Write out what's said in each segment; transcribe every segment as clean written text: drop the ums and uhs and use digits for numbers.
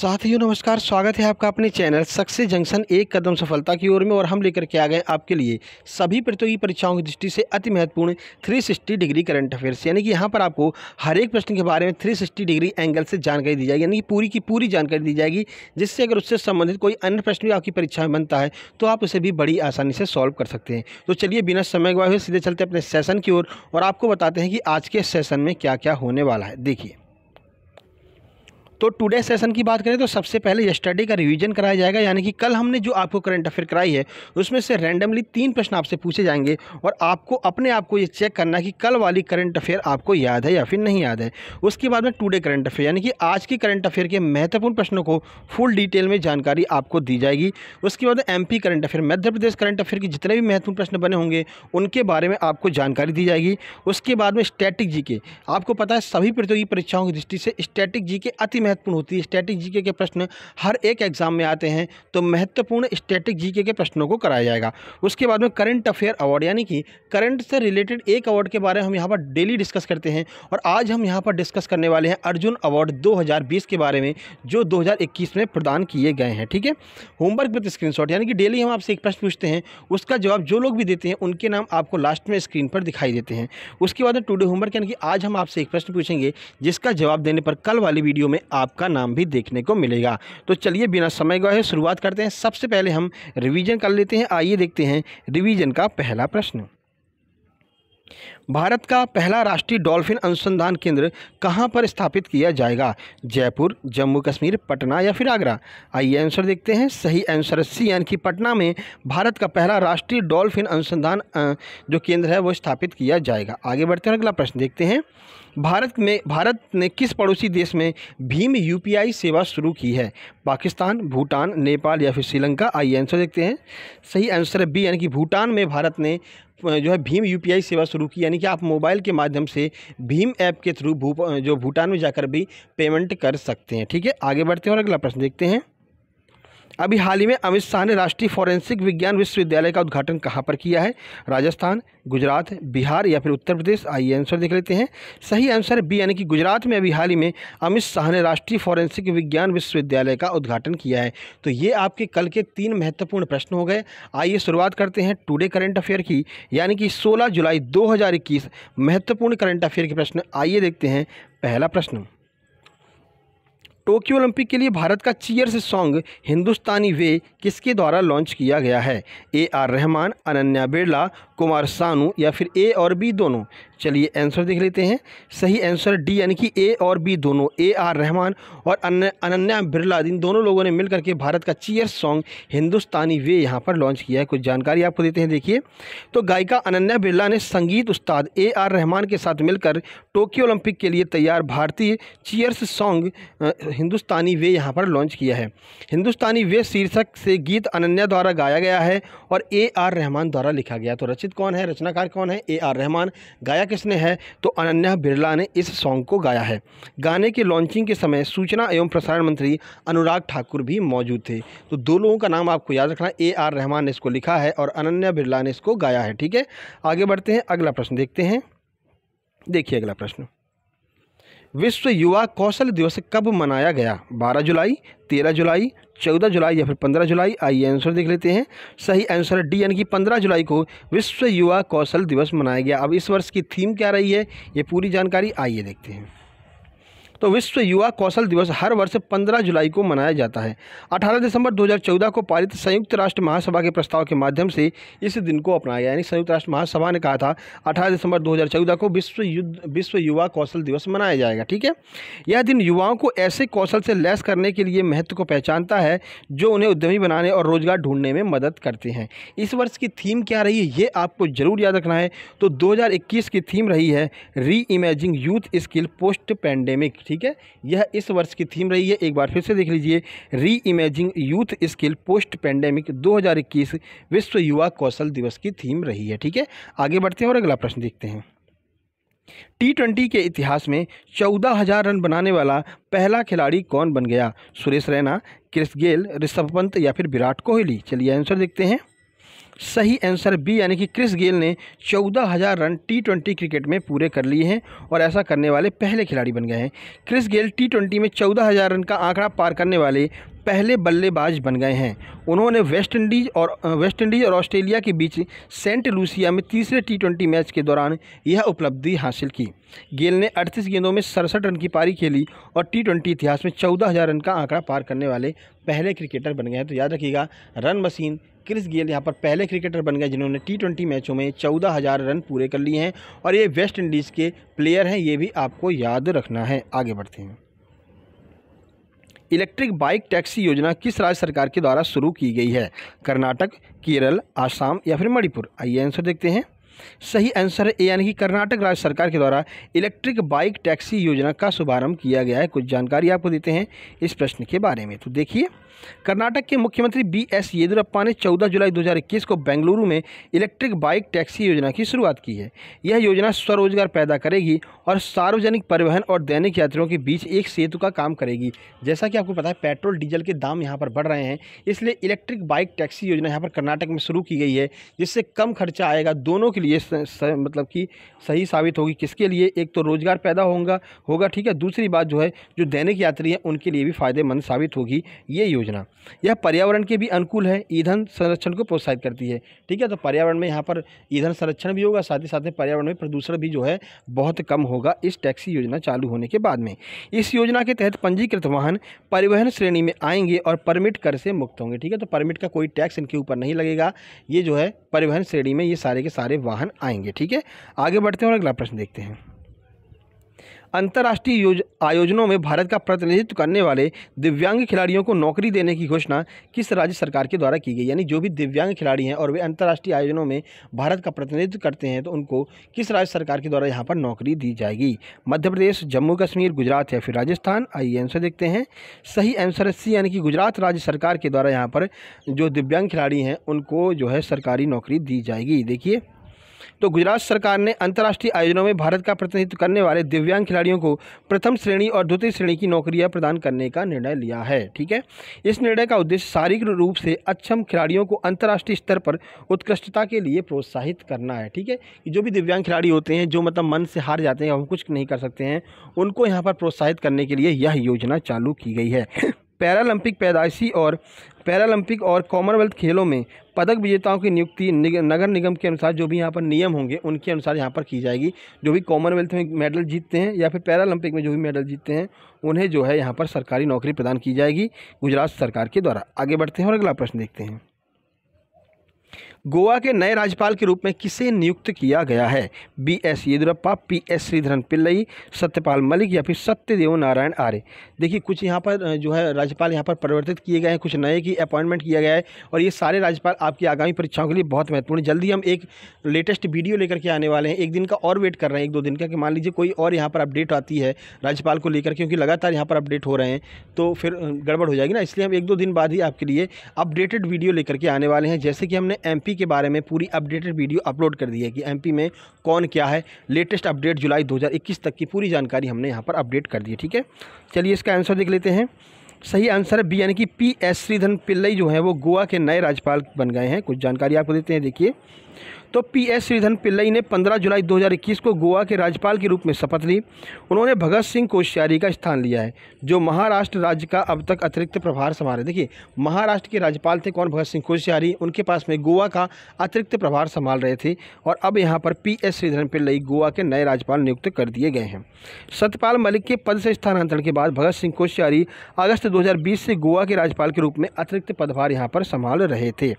साथियों नमस्कार, स्वागत है आपका अपने चैनल सक्सेस जंक्शन एक कदम सफलता की ओर में। और हम लेकर के आ गए आपके लिए सभी प्रतियोगी परीक्षाओं की दृष्टि से अति महत्वपूर्ण 360 डिग्री करंट अफेयर्स, यानी कि यहाँ पर आपको हर एक प्रश्न के बारे में 360 डिग्री एंगल से जानकारी दी जाएगी, यानी कि पूरी की पूरी जानकारी दी जाएगी, जिससे अगर उससे संबंधित कोई अन्य प्रश्न भी आपकी परीक्षा में बनता है तो आप उसे भी बड़ी आसानी से सॉल्व कर सकते हैं। तो चलिए बिना समय गवाए हुए सीधे चलते अपने सेशन की ओर और आपको बताते हैं कि आज के सेशन में क्या क्या होने वाला है। देखिए, तो टुडे सेशन की बात करें तो सबसे पहले यस्टरडे का रिवीजन कराया जाएगा, यानी कि कल हमने जो आपको करंट अफेयर कराई है उसमें से रैंडमली 3 प्रश्न आपसे पूछे जाएंगे और आपको अपने आप को ये चेक करना है कि कल वाली करंट अफेयर आपको याद है या फिर नहीं याद है। उसके बाद में टुडे करंट अफेयर, यानी कि आज की करंट अफेयर के महत्वपूर्ण प्रश्नों को फुल डिटेल में जानकारी आपको दी जाएगी। उसके बाद MP current affair, Madhya Pradesh current affair के जितने भी महत्वपूर्ण प्रश्न बने होंगे उनके बारे में आपको जानकारी दी जाएगी। उसके बाद में स्टैटिक जीके, आपको पता है सभी प्रतियोगी परीक्षाओं की दृष्टि से स्टैटिक जीके अति महत्वपूर्ण होती है। स्टैटिक जीके के प्रश्न हर एक एग्जाम में आते हैं, तो महत्वपूर्ण स्टैटिक जीके के प्रश्नों को कराया जाएगा। उसके बाद में करंट अफेयर अवार्ड, यानी कि करंट से रिलेटेड एक अवार्ड के बारे में हम यहाँ पर डेली डिस्कस करते हैं और आज हम यहाँ पर डिस्कस करने वाले हैं अर्जुन अवार्ड 2020 के बारे में, जो 2021 में प्रदान किए गए हैं। ठीक है, होमवर्क विद स्क्रीनशॉट, यानी कि डेली हम आपसे एक प्रश्न पूछते हैं, उसका जवाब जो लोग भी देते हैं उनके नाम आपको लास्ट में स्क्रीन पर दिखाई देते हैं। उसके बाद में टुडे होमवर्क, यानी कि आज हम आपसे एक प्रश्न पूछेंगे जिसका जवाब देने पर कल वाली वीडियो में आपका नाम भी देखने को मिलेगा। तो चलिए बिना समय गवाए शुरुआत करते हैं। सबसे पहले हम रिवीजन कर लेते हैं। आइए देखते हैं रिवीजन का पहला प्रश्न। भारत का पहला राष्ट्रीय डॉल्फिन अनुसंधान केंद्र कहां पर स्थापित किया जाएगा? जयपुर, जम्मू कश्मीर, पटना या फिर आगरा? आइए आंसर देखते हैं। सही आंसर सी, यानी कि पटना में भारत का पहला राष्ट्रीय डॉल्फिन अनुसंधान जो केंद्र है वो स्थापित किया जाएगा। आगे बढ़ते हैं, अगला प्रश्न देखते हैं। भारत ने किस पड़ोसी देश में भीम UPI सेवा शुरू की है? पाकिस्तान, भूटान, नेपाल या फिर श्रीलंका? आइए आंसर देखते हैं। सही आंसर है बी, यानी कि भूटान में भारत ने जो है भीम UPI सेवा शुरू की, यानी कि आप मोबाइल के माध्यम से भीम ऐप के थ्रू जो भूटान में जाकर भी पेमेंट कर सकते हैं। ठीक है, आगे बढ़ते हैं और अगला प्रश्न देखते हैं। अभी हाल ही में अमित शाह ने राष्ट्रीय फोरेंसिक विज्ञान विश्वविद्यालय का उद्घाटन कहाँ पर किया है? राजस्थान, गुजरात, बिहार या फिर उत्तर प्रदेश? आइए आंसर देख लेते हैं। सही आंसर बी, यानी कि गुजरात में अभी हाल ही में अमित शाह ने राष्ट्रीय फोरेंसिक विज्ञान विश्वविद्यालय का उद्घाटन किया है। तो ये आपके कल के 3 महत्वपूर्ण प्रश्न हो गए। आइए शुरुआत करते हैं टुडे करंट अफेयर की, यानी कि 16 जुलाई 2021 महत्वपूर्ण करंट अफेयर के प्रश्न। आइए देखते हैं पहला प्रश्न। टोक्यो ओलंपिक के लिए भारत का चीयर्स सॉन्ग हिंदुस्तानी वे किसके द्वारा लॉन्च किया गया है? AR रहमान, अनन्या बिरला, कुमार सानू या फिर A और B दोनों? चलिए आंसर देख लेते हैं। सही आंसर डी, यानी कि A और B दोनों, AR रहमान और अनन्या बिरला, इन दोनों लोगों ने मिलकर के भारत का चीयर्स सॉन्ग हिंदुस्तानी वे यहाँ पर लॉन्च किया है। कुछ जानकारी आपको देते हैं। देखिए, तो गायिका अनन्या बिरला ने संगीत उस्ताद AR रहमान के साथ मिलकर टोक्यो ओलंपिक के लिए तैयार भारतीय चीयर्स सॉन्ग हिंदुस्तानी वे यहाँ पर लॉन्च किया है। हिंदुस्तानी वे शीर्षक से गीत अनन्या द्वारा गाया गया है और AR रहमान द्वारा लिखा गया। तो रचित कौन है, रचनाकार कौन है? AR रहमान। गाया किसने है? तो अनन्या बिरला ने इस सॉन्ग को गाया है। गाने के लॉन्चिंग के समय सूचना एवं प्रसारण मंत्री अनुराग ठाकुर भी मौजूद थे। तो 2 लोगों का नाम आपको याद रखना है। AR रहमान ने इसको लिखा है और अनन्या बिरला ने इसको गाया है। ठीक है, आगे बढ़ते हैं, अगला प्रश्न देखते हैं। देखिए अगला प्रश्न। विश्व युवा कौशल दिवस कब मनाया गया? 12 जुलाई, 13 जुलाई, 14 जुलाई या फिर 15 जुलाई? आइए आंसर देख लेते हैं। सही आंसर डी, यानी कि 15 जुलाई को विश्व युवा कौशल दिवस मनाया गया। अब इस वर्ष की थीम क्या रही है, ये पूरी जानकारी आइए देखते हैं। तो विश्व युवा कौशल दिवस हर वर्ष 15 जुलाई को मनाया जाता है। 18 दिसंबर 2014 को पारित संयुक्त राष्ट्र महासभा के प्रस्ताव के माध्यम से इस दिन को अपनाया गया, यानी संयुक्त राष्ट्र महासभा ने कहा था 18 दिसंबर 2014 को विश्व युवा कौशल दिवस मनाया जाएगा। ठीक है, यह दिन युवाओं को ऐसे कौशल से लैस करने के लिए महत्व को पहचानता है जो उन्हें उद्यमी बनाने और रोजगार ढूंढने में मदद करते हैं। इस वर्ष की थीम क्या रही है, ये आपको जरूर याद रखना है। तो 2021 की थीम रही है री imaging youth skill post pandemic. ठीक है, यह इस वर्ष की थीम रही है। एक बार फिर से देख लीजिए, री imaging youth skill post pandemic 2021 विश्व युवा कौशल दिवस की थीम रही है। ठीक है, आगे बढ़ते हैं और अगला प्रश्न देखते हैं। T20 के इतिहास में 14,000 रन बनाने वाला पहला खिलाड़ी कौन बन गया? सुरेश रैना, क्रिस गेल, ऋषभ पंत या फिर विराट कोहली? चलिए आंसर देखते हैं। सही आंसर बी यानी कि क्रिस गेल ने 14,000 रन T20 क्रिकेट में पूरे कर लिए हैं और ऐसा करने वाले पहले खिलाड़ी बन गए हैं। क्रिस गेल T20 में 14,000 रन का आंकड़ा पार करने वाले पहले बल्लेबाज बन गए हैं। उन्होंने वेस्ट इंडीज़ और ऑस्ट्रेलिया के बीच सेंट लूसिया में तीसरे T20 मैच के दौरान यह उपलब्धि हासिल की। गेल ने 38 गेंदों में 67 रन की पारी खेली और T20 इतिहास में 14,000 रन का आंकड़ा पार करने वाले पहले क्रिकेटर बन गए हैं। तो याद रखिएगा, रन मशीन क्रिस गेल यहाँ पर पहले क्रिकेटर बन गए जिन्होंने T20 मैचों में 14,000 रन पूरे कर लिए हैं और ये वेस्ट इंडीज़ के प्लेयर हैं, ये भी आपको याद रखना है। आगे बढ़ते हैं। इलेक्ट्रिक बाइक टैक्सी योजना किस राज्य सरकार के द्वारा शुरू की गई है? कर्नाटक, केरल, आसाम या फिर मणिपुर? आइए आंसर देखते हैं। सही आंसर है ए यानी कि कर्नाटक राज्य सरकार के द्वारा इलेक्ट्रिक बाइक टैक्सी योजना का शुभारंभ किया गया है। कुछ जानकारी आपको देते हैं इस प्रश्न के बारे में। तो देखिए, कर्नाटक के मुख्यमंत्री BS येदियुरप्पा ने 14 जुलाई 2021 को बेंगलुरु में इलेक्ट्रिक बाइक टैक्सी योजना की शुरुआत की है। यह योजना स्वरोजगार पैदा करेगी और सार्वजनिक परिवहन और दैनिक यात्रियों के बीच एक सेतु का काम करेगी। जैसा कि आपको पता है, पेट्रोल डीजल के दाम यहाँ पर बढ़ रहे हैं, इसलिए इलेक्ट्रिक बाइक टैक्सी योजना यहाँ पर कर्नाटक में शुरू की गई है, जिससे कम खर्चा आएगा। दोनों के लिए मतलब कि सही साबित होगी। किसके लिए? एक तो रोजगार पैदा होगा, ठीक है। दूसरी बात जो है, जो दैनिक यात्री हैं उनके लिए भी फायदेमंद साबित होगी ये योजना। यह पर्यावरण के भी अनुकूल है, ईंधन संरक्षण को प्रोत्साहित करती है, ठीक है। तो पर्यावरण में यहाँ पर ईंधन संरक्षण भी होगा, साथ ही साथ में पर्यावरण में प्रदूषण भी जो है बहुत कम होगा इस टैक्सी योजना चालू होने के बाद में। इस योजना के तहत पंजीकृत वाहन परिवहन श्रेणी में आएंगे और परमिट कर से मुक्त होंगे, ठीक है। तो परमिट का कोई टैक्स इनके ऊपर नहीं लगेगा, ये जो है परिवहन श्रेणी में ये सारे के सारे वाहन आएंगे, ठीक है। आगे बढ़ते हैं और अगला प्रश्न देखते हैं। अंतर्राष्ट्रीय आयोजनों में भारत का प्रतिनिधित्व करने वाले दिव्यांग खिलाड़ियों को नौकरी देने की घोषणा किस राज्य सरकार के द्वारा की गई? यानी जो भी दिव्यांग खिलाड़ी हैं और वे अंतर्राष्ट्रीय आयोजनों में भारत का प्रतिनिधित्व करते हैं, तो उनको किस राज्य सरकार के द्वारा यहाँ पर नौकरी दी जाएगी? मध्य प्रदेश, जम्मू कश्मीर, गुजरात या फिर राजस्थान? आइए आंसर देखते हैं। सही आंसर है सी यानी कि गुजरात राज्य सरकार के द्वारा यहाँ पर जो दिव्यांग खिलाड़ी हैं उनको जो है सरकारी नौकरी दी जाएगी। देखिए, तो गुजरात सरकार ने अंतर्राष्ट्रीय आयोजनों में भारत का प्रतिनिधित्व करने वाले दिव्यांग खिलाड़ियों को प्रथम श्रेणी और द्वितीय श्रेणी की नौकरियां प्रदान करने का निर्णय लिया है, ठीक है। इस निर्णय का उद्देश्य शारीरिक रूप से अक्षम खिलाड़ियों को अंतर्राष्ट्रीय स्तर पर उत्कृष्टता के लिए प्रोत्साहित करना है, ठीक है। जो भी दिव्यांग खिलाड़ी होते हैं, जो मतलब मन से हार जाते हैं, हम कुछ नहीं कर सकते हैं, उनको यहाँ पर प्रोत्साहित करने के लिए यह योजना चालू की गई है। पैरालंपिक और कॉमनवेल्थ खेलों में पदक विजेताओं की नियुक्ति नगर निगम के अनुसार जो भी यहाँ पर नियम होंगे उनके अनुसार यहाँ पर की जाएगी। जो भी कॉमनवेल्थ में मेडल जीतते हैं या फिर पैरालंपिक में जो भी मेडल जीतते हैं, उन्हें जो है यहाँ पर सरकारी नौकरी प्रदान की जाएगी गुजरात सरकार के द्वारा। आगे बढ़ते हैं और अगला प्रश्न देखते हैं। गोवा के नए राज्यपाल के रूप में किसे नियुक्त किया गया है? BS येदियुरप्पा, PS श्रीधरन पिल्लई, सत्यपाल मलिक या फिर सत्यदेव नारायण आर्य? देखिए, कुछ यहाँ पर जो है राज्यपाल यहाँ पर परिवर्तित किए गए हैं, कुछ नए की अपॉइंटमेंट किया गया है और ये सारे राज्यपाल आपकी आगामी परीक्षाओं के लिए बहुत महत्वपूर्ण। जल्दी हम एक लेटेस्ट वीडियो लेकर के आने वाले हैं, एक दिन का और वेट कर रहे हैं, 1-2 दिन का, कि मान लीजिए कोई और यहाँ पर अपडेट आती है राज्यपाल को लेकर, क्योंकि लगातार यहाँ पर अपडेट हो रहे हैं तो फिर गड़बड़ हो जाएगी ना। इसलिए हम 1-2 दिन बाद ही आपके लिए अपडेटेड वीडियो लेकर के आने वाले हैं। जैसे कि हमने MP के बारे में पूरी अपडेटेड वीडियो अपलोड कर दी है कि MP में कौन क्या है, लेटेस्ट अपडेट जुलाई 2021 तक की पूरी जानकारी हमने यहाँ पर अपडेट कर दी है, ठीक है। चलिए इसका आंसर देख लेते हैं। सही आंसर है बी यानी कि PS श्रीधरन पिल्लई जो है वो गोवा के नए राज्यपाल बन गए हैं। कुछ जानकारी आपको देते हैं। देखिए, तो PS श्रीधरन पिल्लई ने 15 जुलाई 2021 को गोवा के राज्यपाल के रूप में शपथ ली। उन्होंने भगत सिंह कोश्यारी का स्थान लिया है, जो महाराष्ट्र राज्य का अब तक अतिरिक्त प्रभार संभाल रहे। देखिए, महाराष्ट्र के राज्यपाल थे कौन? भगत सिंह कोश्यारी। उनके पास में गोवा का अतिरिक्त प्रभार संभाल रहे थे और अब यहाँ पर PS श्रीधरन पिल्लई गोवा के नए राज्यपाल नियुक्त कर दिए गए हैं। सत्यपाल मलिक के पद से स्थानांतरण के बाद भगत सिंह कोश्यारी अगस्त 2020 से गोवा के राज्यपाल के रूप में अतिरिक्त पदभार यहाँ पर संभाल रहे थे।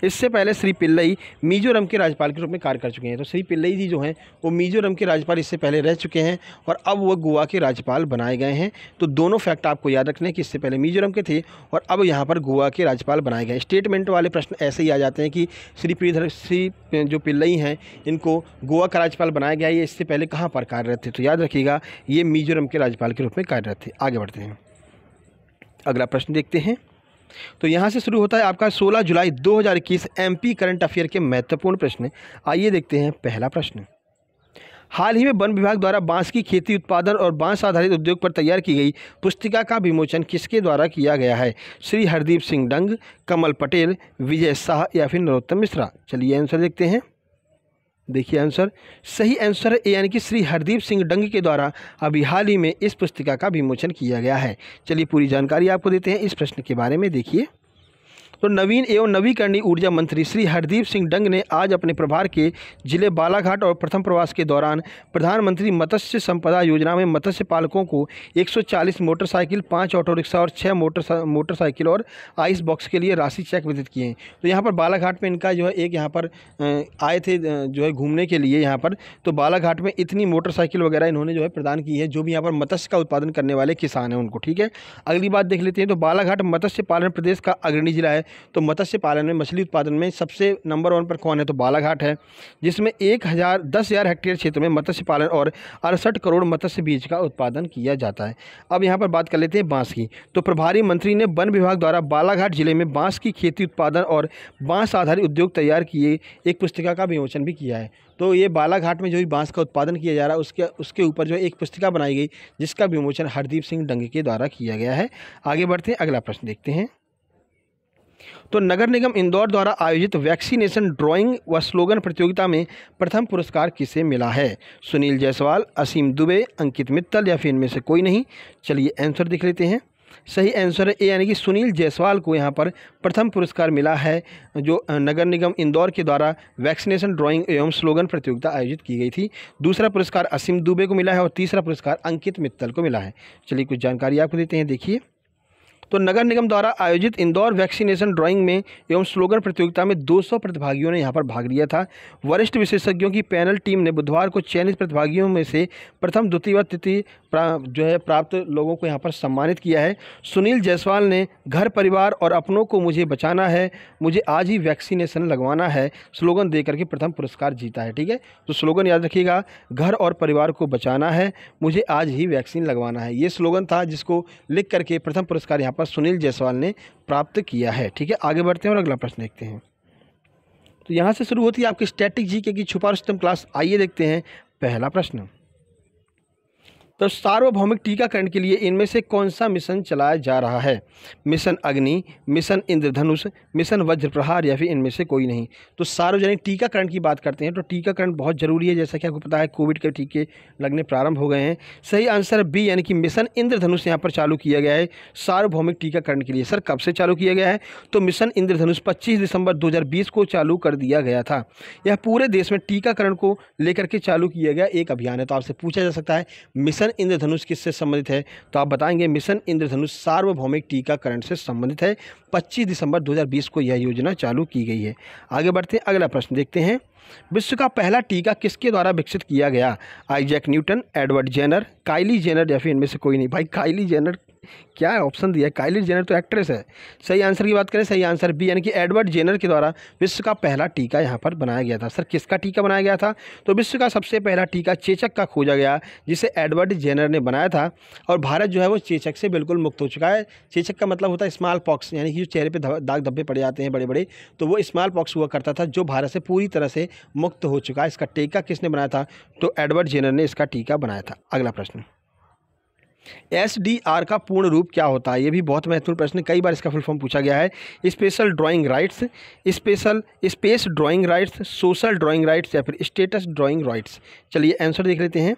इससे पहले श्री पिल्लई मिजोरम के राज्यपाल के रूप में कार्य कर चुके हैं। तो श्री पिल्लई जी जो हैं वो मिजोरम के राज्यपाल इससे पहले रह चुके हैं और अब वो गोवा के राज्यपाल बनाए गए हैं। तो दोनों फैक्ट आपको याद रखने हैं कि इससे पहले मिजोरम के थे और अब यहाँ पर गोवा के राज्यपाल बनाए गए। स्टेटमेंट वाले प्रश्न ऐसे ही आ जाते हैं कि श्री जो पिल्लई हैं इनको गोवा का राज्यपाल बनाया गया है, ये इससे पहले कहाँ पर कार्यरत थे? तो याद रखिएगा, ये मिजोरम के राज्यपाल के रूप में कार्यरत थे। आगे बढ़ते हैं, अगला प्रश्न देखते हैं। तो यहाँ से शुरू होता है आपका 16 जुलाई 2021 MP करंट अफेयर के महत्वपूर्ण प्रश्न। आइए देखते हैं पहला प्रश्न। हाल ही में वन विभाग द्वारा बांस की खेती, उत्पादन और बांस आधारित उद्योग पर तैयार की गई पुस्तिका का विमोचन किसके द्वारा किया गया है? श्री हरदीप सिंह डंग, कमल पटेल, विजय शाह या फिर नरोत्तम मिश्रा? चलिए आंसर देखते हैं। देखिए आंसर, सही आंसर है ए, यानी कि श्री हरदीप सिंह डंग के द्वारा अभी हाल ही में इस पुस्तिका का विमोचन किया गया है। चलिए पूरी जानकारी आपको देते हैं इस प्रश्न के बारे में। देखिए, तो नवीन एवं नवीकरणीय ऊर्जा मंत्री श्री हरदीप सिंह डंग ने आज अपने प्रभार के जिले बालाघाट और प्रथम प्रवास के दौरान प्रधानमंत्री मत्स्य संपदा योजना में मत्स्य पालकों को 140 मोटरसाइकिल, 5 ऑटो रिक्शा और 6 मोटरसाइकिल और आइस बॉक्स के लिए राशि चेक वितरित किए हैं। तो यहाँ पर बालाघाट में इनका जो है एक यहाँ पर आए थे जो है घूमने के लिए यहाँ पर, तो बालाघाट में इतनी मोटरसाइकिल वगैरह इन्होंने जो है प्रदान की है, जो भी यहाँ पर मत्स्य का उत्पादन करने वाले किसान हैं उनको। ठीक है, अगली बात देख लेते हैं। तो बालाघाट मत्स्य पालन प्रदेश का अग्रणी जिला है। तो मत्स्य पालन में, मछली उत्पादन में सबसे नंबर 1 पर कौन है? तो बालाघाट है, जिसमें 10,000 हेक्टेयर क्षेत्र में मत्स्य पालन और 68 करोड़ मत्स्य बीज का उत्पादन किया जाता है। अब यहाँ पर बात कर लेते हैं बांस की। तो प्रभारी मंत्री ने वन विभाग द्वारा बालाघाट जिले में बांस की खेती, उत्पादन और बांस आधारित उद्योग तैयार किए एक पुस्तिका का विमोचन भी किया है। तो ये बालाघाट में जो भी बांस का उत्पादन किया जा रहा है उसके ऊपर जो एक पुस्तिका बनाई गई, जिसका विमोचन हरदीप सिंह डंग के द्वारा किया गया है। आगे बढ़ते हैं, अगला प्रश्न देखते हैं। तो नगर निगम इंदौर द्वारा आयोजित वैक्सीनेशन ड्राइंग व स्लोगन प्रतियोगिता में प्रथम पुरस्कार किसे मिला है? सुनील जायसवाल, असीम दुबे, अंकित मित्तल या फिर इनमें से कोई नहीं? चलिए आंसर देख लेते हैं। सही आंसर है ए, यानी कि सुनील जायसवाल को यहाँ पर प्रथम पुरस्कार मिला है, जो नगर निगम इंदौर के द्वारा वैक्सीनेशन ड्राइंग एवं स्लोगन प्रतियोगिता आयोजित की गई थी। दूसरा पुरस्कार असीम दुबे को मिला है और तीसरा पुरस्कार अंकित मित्तल को मिला है। चलिए कुछ जानकारी आपको देते हैं। देखिए, तो नगर निगम द्वारा आयोजित इंदौर वैक्सीनेशन ड्राइंग में एवं स्लोगन प्रतियोगिता में 200 प्रतिभागियों ने यहाँ पर भाग लिया था। वरिष्ठ विशेषज्ञों की पैनल टीम ने बुधवार को चयनित प्रतिभागियों में से प्रथम, द्वितीय व तृतीय जो है प्राप्त लोगों को यहाँ पर सम्मानित किया है। सुनील जायसवाल ने घर, परिवार और अपनों को मुझे बचाना है, मुझे आज ही वैक्सीनेशन लगवाना है स्लोगन देकर के प्रथम पुरस्कार जीता है। ठीक है, तो स्लोगन याद रखिएगा, घर और परिवार को बचाना है, मुझे आज ही वैक्सीन लगवाना है। ये स्लोगन था जिसको लिख करके प्रथम पुरस्कार यहाँ पर सुनील जायसवाल ने प्राप्त किया है। ठीक है, आगे बढ़ते हैं और अगला प्रश्न देखते हैं। तो यहाँ से शुरू होती है आपकी स्टैटिक जीके की छुपा रुस्तम क्लास। आइए देखते हैं पहला प्रश्न। तो सार्वभौमिक टीकाकरण के लिए इनमें से कौन सा मिशन चलाया जा रहा है? मिशन अग्नि, मिशन इंद्रधनुष, मिशन वज्रप्रहार या फिर इनमें से कोई नहीं? तो सार्वजनिक टीकाकरण की बात करते हैं तो टीकाकरण बहुत जरूरी है, जैसा कि आपको पता है कोविड के टीके लगने प्रारंभ हो गए हैं। सही आंसर बी, यानी कि मिशन इंद्रधनुष यहाँ पर चालू किया गया है सार्वभौमिक टीकाकरण के लिए। सर कब से चालू किया गया है? तो मिशन इंद्रधनुष 25 दिसंबर 2020 को चालू कर दिया गया था। यह पूरे देश में टीकाकरण को लेकर के चालू किया गया एक अभियान है। तो आपसे पूछा जा सकता है मिशन इंद्रधनुष किससे संबंधित है? तो आप बताएंगे मिशन इंद्रधनुष सार्वभौमिक टीकाकरण से संबंधित है। 25 दिसंबर 2020 को यह योजना चालू की गई है। आगे बढ़ते हैं, अगला प्रश्न देखते हैं। विश्व का पहला टीका किसके द्वारा विकसित किया गया? Isaac Newton, Edward Jenner, Kylie Jenner या फिर इनमें से कोई नहीं? भाई काइली जेनर क्या ऑप्शन दिया है? काइली जेनर तो एक्ट्रेस है। सही आंसर की बात करें, सही आंसर बी, यानी कि एडवर्ड जेनर के द्वारा विश्व का पहला टीका यहाँ पर बनाया गया था। सर किसका टीका बनाया गया था? तो विश्व का सबसे पहला टीका चेचक का खोजा गया, जिसे एडवर्ड जेनर ने बनाया था। और भारत जो है वो चेचक से बिल्कुल मुक्त हो चुका है। चेचक का मतलब होता है स्मॉल पॉक्स, यानी कि जो चेहरे पे दाग धब्बे पड़ जाते हैं बड़े बड़े, तो वो स्मॉल पॉक्स हुआ करता था, जो भारत से पूरी तरह से मुक्त हो चुका है। इसका टीका किसने बनाया था? तो एडवर्ड जेनर ने इसका टीका बनाया था। अगला प्रश्न, SDR का पूर्ण रूप क्या होता है? ये भी बहुत महत्वपूर्ण प्रश्न है, कई बार इसका फुल फॉर्म पूछा गया है। Special drawing rights, space drawing rights, social drawing rights या फिर स्टेटस ड्राइंग राइट्स? चलिए आंसर देख लेते हैं।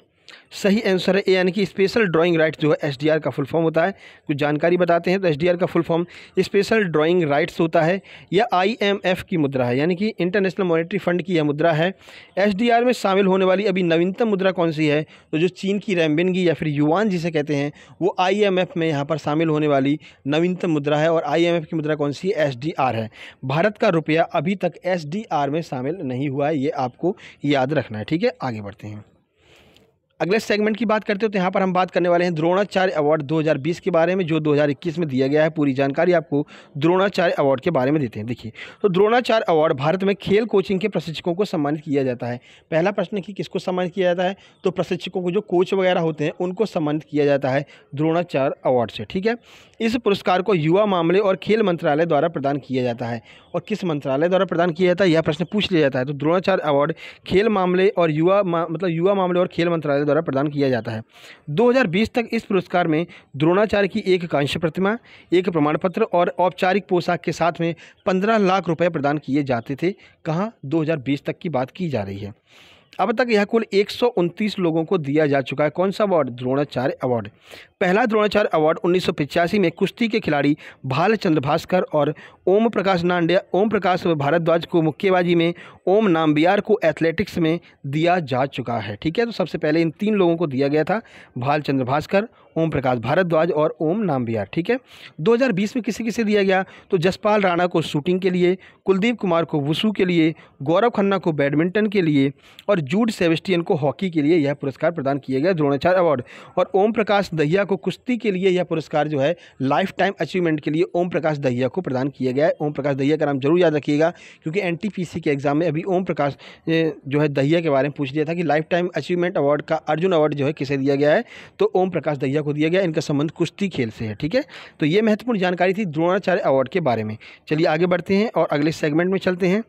सही आंसर है ए, यानी कि स्पेशल ड्राइंग राइट्स जो है SDR का फुल फॉर्म होता है। कुछ जानकारी बताते हैं। तो SDR का full form special drawing rights होता है। यह IMF की मुद्रा है, यानी कि इंटरनेशनल मॉनेटरी फंड की यह मुद्रा है। SDR में शामिल होने वाली अभी नवीनतम मुद्रा कौन सी है? तो जो चीन की रेम्बिनगी या फिर युआन जिसे कहते हैं, वो IMF में यहाँ पर शामिल होने वाली नवीनतम मुद्रा है। और IMF की मुद्रा कौन सी है? SDR है। भारत का रुपया अभी तक SDR में शामिल नहीं हुआ है, ये आपको याद रखना है। ठीक है, आगे बढ़ते हैं। अगले सेगमेंट की बात करते हो तो यहाँ पर हम बात करने वाले हैं द्रोणाचार्य अवार्ड 2020 के बारे में, जो 2021 में दिया गया है। पूरी जानकारी आपको द्रोणाचार्य अवार्ड के बारे में देते हैं। देखिए, तो द्रोणाचार्य अवार्ड भारत में खेल कोचिंग के प्रशिक्षकों को सम्मानित किया जाता है। पहला प्रश्न कि किसको सम्मानित किया जाता है, तो प्रशिक्षकों को, जो कोच वगैरह होते हैं उनको सम्मानित किया जाता है द्रोणाचार्य अवार्ड से। ठीक है, इस पुरस्कार को युवा मामले और खेल मंत्रालय द्वारा प्रदान किया जाता है। और किस मंत्रालय द्वारा प्रदान किया जाता है, यह प्रश्न पूछ लिया जाता है। तो द्रोणाचार्य अवार्ड खेल मामले और युवा मामले और खेल मंत्रालय द्वारा प्रदान किया जाता है। 2020 तक इस पुरस्कार में द्रोणाचार्य की एक कांस्य प्रतिमा, एक प्रमाण पत्र और औपचारिक पोशाक के साथ में 15 लाख रुपए प्रदान किए जाते थे। कहाँ, 2020 तक की बात की जा रही है। अब तक यह कुल 129 लोगों को दिया जा चुका है। कौन सा अवार्ड, द्रोणाचार्य अवार्ड। पहला द्रोणाचार्य अवार्ड 1985 में कुश्ती के खिलाड़ी भालचंद्र भास्कर और ओम प्रकाश भारद्वाज को मुक्केबाजी में, ओम नाम्बियार को एथलेटिक्स में दिया जा चुका है। ठीक है, तो सबसे पहले इन 3 लोगों को दिया गया था, भालचंद्र भास्कर, ओम प्रकाश भारद्वाज और ओम नाम्बियार। ठीक है, 2020 में किसे किसे दिया गया, तो जसपाल राणा को शूटिंग के लिए, कुलदीप कुमार को वुशु के लिए, गौरव खन्ना को बैडमिंटन के लिए और जूड सेबेस्टियन को हॉकी के लिए यह पुरस्कार प्रदान किया गया, द्रोणाचार्य अवार्ड। और ओम प्रकाश दहिया को कुश्ती के लिए यह पुरस्कार जो है लाइफ टाइम अचीवमेंट के लिए ओम प्रकाश दहिया को प्रदान किया गया है। ओम प्रकाश दहिया का नाम जरूर याद रखिएगा, क्योंकि एनटीपीसी के एग्जाम में अभी ओम प्रकाश जो है दहिया के बारे में पूछ लिया था कि लाइफ टाइम अचीवमेंट अवार्ड का अर्जुन अवार्ड जो है किसे दिया गया है, तो ओम प्रकाश दहिया को दिया गया। इनका संबंध कुश्ती खेल से है। ठीक है, तो ये महत्वपूर्ण जानकारी थी द्रोणाचार्य अवार्ड के बारे में। चलिए आगे बढ़ते हैं और अगले सेगमेंट में चलते हैं।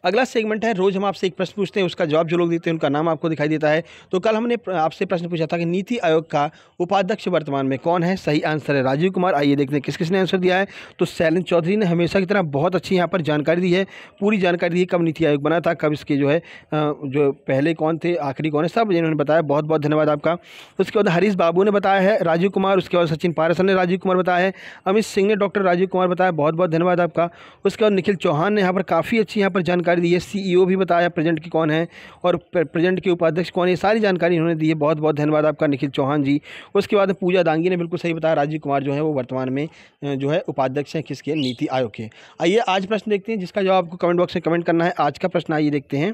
अगला सेगमेंट है, रोज हम आपसे एक प्रश्न पूछते हैं, उसका जवाब जो लोग देते हैं उनका नाम आपको दिखाई देता है। तो कल हमने आपसे प्रश्न पूछा था कि नीति आयोग का उपाध्यक्ष वर्तमान में कौन है। सही आंसर है राजीव कुमार। आइए देखते हैं किस किसने आंसर दिया है। तो शैलेंद्र चौधरी ने हमेशा की तरह बहुत अच्छी यहाँ पर जानकारी दी है, पूरी जानकारी दी है, कब नीति आयोग बना था, कब इसके जो है जो पहले कौन थे, आखिरी कौन है, सब इन्होंने बताया। बहुत बहुत धन्यवाद आपका। उसके बाद हरीश बाबू ने बताया है राजीव कुमार। उसके बाद सचिन पारसन ने राजीव कुमार बताया है। अमित सिंह ने डॉक्टर राजीव कुमार बताया। बहुत बहुत धन्यवाद आपका। उसके बाद निखिल चौहान ने यहाँ पर काफ़ी अच्छी यहाँ पर जानकारी दी है। CEO भी बताया प्रेजेंट की कौन है और प्रेजेंट के उपाध्यक्ष कौन है, ये सारी जानकारी इन्होंने दी है। बहुत बहुत धन्यवाद आपका निखिल चौहान जी। उसके बाद पूजा दांगी ने बिल्कुल सही बताया, राजीव कुमार जो है वो वर्तमान में जो है उपाध्यक्ष हैं किसके, नीति आयोग के। आइए आज प्रश्न देखते हैं, जिसका जवाब आपको कमेंट बॉक्स में कमेंट करना है। आज का प्रश्न आइए देखते हैं।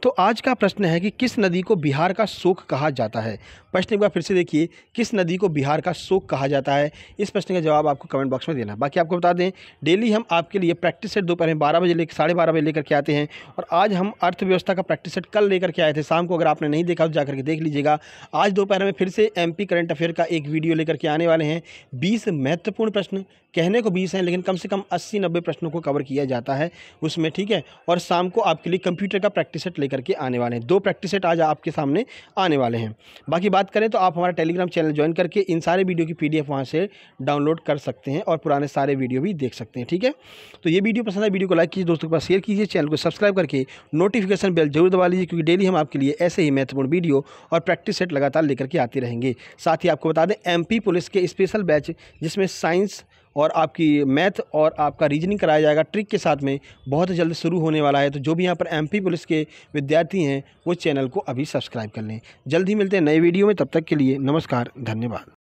तो आज का प्रश्न है कि किस नदी को बिहार का शोक कहा जाता है। प्रश्न एक बार फिर से देखिए, किस नदी को बिहार का शोक कहा जाता है। इस प्रश्न का जवाब आपको कमेंट बॉक्स में देना है। बाकी आपको बता दें, डेली हम आपके लिए प्रैक्टिस सेट दोपहर में 12 बजे लेकर 12:30 बजे लेकर के आते हैं। और आज हम अर्थव्यवस्था का प्रैक्टिस सेट कल लेकर के आए थे शाम को। अगर आपने नहीं देखा तो जाकर के देख लीजिएगा। आज दोपहर में फिर से MP करंट अफेयर का एक वीडियो लेकर के आने वाले हैं। 20 महत्वपूर्ण प्रश्न, कहने को 20 हैं लेकिन कम से कम 80-90 प्रश्नों को कवर किया जाता है उसमें। ठीक है, और शाम को आपके लिए कंप्यूटर का प्रैक्टिस सेट लेकर के आने वाले हैं। 2 प्रैक्टिस सेट आज आपके सामने आने वाले हैं। बाकी बात करें तो आप हमारा टेलीग्राम चैनल ज्वाइन करके इन सारे वीडियो की PDF वहाँ से डाउनलोड कर सकते हैं और पुराने सारे वीडियो भी देख सकते हैं। ठीक है, तो ये वीडियो पसंद है, वीडियो को लाइक कीजिए, दोस्तों के पास शेयर कीजिए, चैनल को सब्सक्राइब करके नोटिफिकेशन बेल जरूर दबा लीजिए, क्योंकि डेली हम आपके लिए ऐसे ही महत्वपूर्ण वीडियो और प्रैक्टिस सेट लगातार लेकर के आते रहेंगे। साथ ही आपको बता दें, MP पुलिस के स्पेशल बैच जिसमें साइंस और आपकी मैथ और आपका रीजनिंग कराया जाएगा ट्रिक के साथ में, बहुत जल्द शुरू होने वाला है। तो जो भी यहाँ पर MP पुलिस के विद्यार्थी हैं वो चैनल को अभी सब्सक्राइब कर लें। जल्द ही मिलते हैं नए वीडियो में, तब तक के लिए नमस्कार, धन्यवाद।